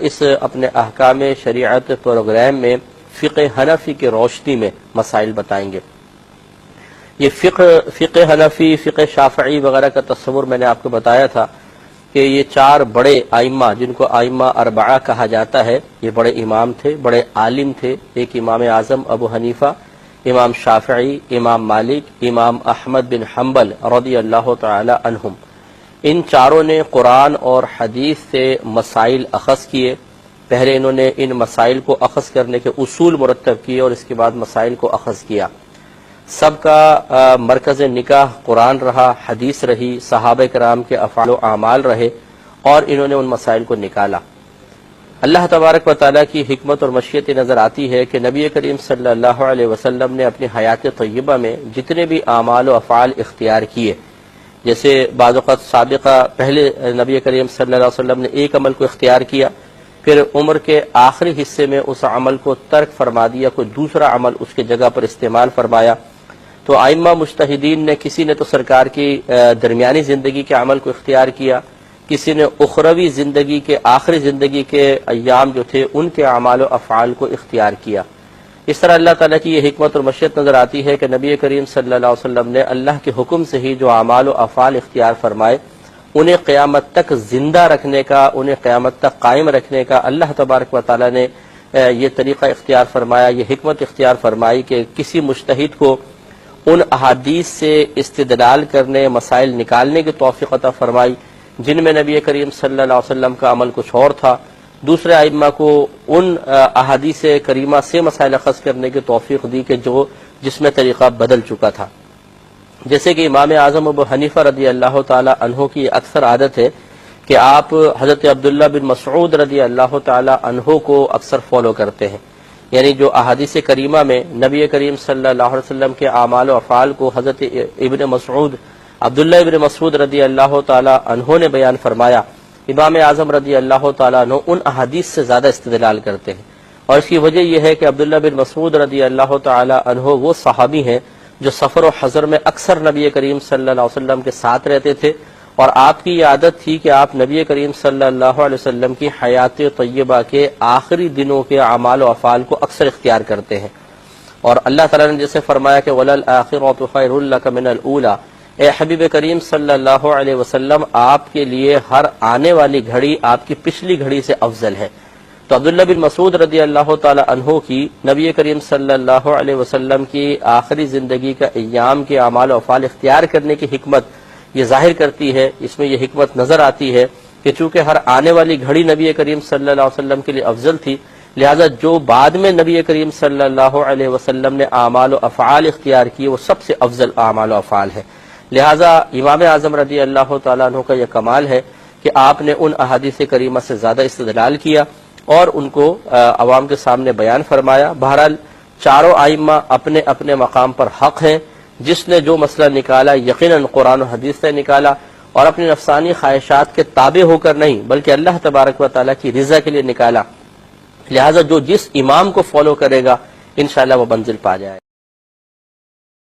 اس اپنے احکام شریعت پروگرام میں فقہ حنفی کی روشنی میں مسائل بتائیں گے۔ یہ فقہ حنفی، فقہ شافعی وغیرہ کا تصور میں نے آپ کو بتایا تھا کہ یہ چار بڑے ائمہ جن کو ائمہ اربعہ کہا جاتا ہے، یہ بڑے امام تھے، بڑے عالم تھے۔ ایک امام اعظم ابو حنیفہ، امام شافعی، امام مالک، امام احمد بن حنبل رضی اللہ تعالی عنہم۔ ان چاروں نے قرآن اور حدیث سے مسائل اخذ کیے۔ پہلے انہوں نے ان مسائل کو اخذ کرنے کے اصول مرتب کیے اور اس کے بعد مسائل کو اخذ کیا۔ سب کا مرکز نکاح قرآن رہا، حدیث رہی، صحابہ کرام کے افعال و اعمال رہے، اور انہوں نے ان مسائل کو نکالا۔ اللہ تبارک و تعالیٰ کی حکمت اور مشیت نظر آتی ہے کہ نبی کریم صلی اللہ علیہ وسلم نے اپنی حیات طیبہ میں جتنے بھی اعمال و افعال اختیار کیے، جیسے بعض اوقات سابقہ پہلے نبی کریم صلی اللہ علیہ وسلم نے ایک عمل کو اختیار کیا، پھر عمر کے آخری حصے میں اس عمل کو ترک فرما دیا، کوئی دوسرا عمل اس کی جگہ پر استعمال فرمایا۔ تو ائمہ مجتہدین نے کسی نے تو سرکار کی درمیانی زندگی کے عمل کو اختیار کیا، کسی نے اخروی زندگی کے آخری زندگی کے ایام جو تھے ان کے اعمال و افعال کو اختیار کیا۔ اس طرح اللہ تعالیٰ کی یہ حکمت اور مشیت نظر آتی ہے کہ نبی کریم صلی اللہ علیہ وسلم نے اللہ کے حکم سے ہی جو اعمال و افعال اختیار فرمائے، انہیں قیامت تک زندہ رکھنے کا، انہیں قیامت تک قائم رکھنے کا اللہ تبارک و تعالیٰ نے یہ طریقہ اختیار فرمایا، یہ حکمت اختیار فرمائی کہ کسی مجتہد کو ان احادیث سے استدلال کرنے، مسائل نکالنے کی توفیق عطا فرمائی جن میں نبی کریم صلی اللہ علیہ وسلم کا عمل کچھ اور تھا، دوسرے ائمہ کو ان احادیث کریمہ سے مسائل اخذ کرنے کی توفیق دی کہ جس میں طریقہ بدل چکا تھا۔ جیسے کہ امام اعظم ابو حنیفہ رضی اللہ تعالی عنہ کی اکثر عادت ہے کہ آپ حضرت عبداللہ بن مسعود رضی اللہ تعالی عنہ کو اکثر فالو کرتے ہیں، یعنی جو احادیث کریمہ میں نبی کریم صلی اللہ علیہ وسلم کے اعمال و افعال کو حضرت عبداللہ ابن مسعود رضی اللہ تعالی عنہ نے بیان فرمایا، امام اعظم رضی اللہ تعالیٰ عنہ ان احادیث سے زیادہ استدلال کرتے ہیں، اور اس کی وجہ یہ ہے کہ عبداللہ بن مسعود رضی اللہ تعالی عنہ وہ صحابی ہیں جو سفر و حضر میں اکثر نبی کریم صلی اللہ علیہ وسلم کے ساتھ رہتے تھے، اور آپ کی یہ عادت تھی کہ آپ نبی کریم صلی اللہ علیہ وسلم کی حیات طیبہ کے آخری دنوں کے اعمال و افعال کو اکثر اختیار کرتے ہیں۔ اور اللہ تعالیٰ نے جیسے فرمایا کہ وَلَلْآخِرَةُ خَيْرٌ لَكَ مِنَ الْأُولَىٰ، اے حبیب کریم صلی اللہ علیہ وسلم آپ کے لیے ہر آنے والی گھڑی آپ کی پچھلی گھڑی سے افضل ہے۔ تو عبداللہ بن مسعود رضی اللہ تعالی عنہ کی نبی کریم صلی اللہ علیہ وسلم کی آخری زندگی کا ایام کے اعمال و افعال اختیار کرنے کی حکمت یہ ظاہر کرتی ہے، اس میں یہ حکمت نظر آتی ہے کہ چونکہ ہر آنے والی گھڑی نبی کریم صلی اللہ علیہ وسلم کے لیے افضل تھی، لہذا جو بعد میں نبی کریم صلی اللہ علیہ وسلم نے اعمال و افعال اختیار کیے وہ سب سے افضل اعمال و افعال ہے۔ لہذا امام اعظم رضی اللہ تعالیٰ عنہ کا یہ کمال ہے کہ آپ نے ان احادیث کریمہ سے زیادہ استدلال کیا اور ان کو عوام کے سامنے بیان فرمایا۔ بہرحال چاروں ائمہ اپنے اپنے مقام پر حق ہیں، جس نے جو مسئلہ نکالا یقیناً قرآن و حدیث سے نکالا، اور اپنی نفسانی خواہشات کے تابع ہو کر نہیں بلکہ اللہ تبارک و تعالیٰ کی رضا کے لیے نکالا۔ لہذا جو جس امام کو فالو کرے گا انشاءاللہ وہ منزل پا جائے۔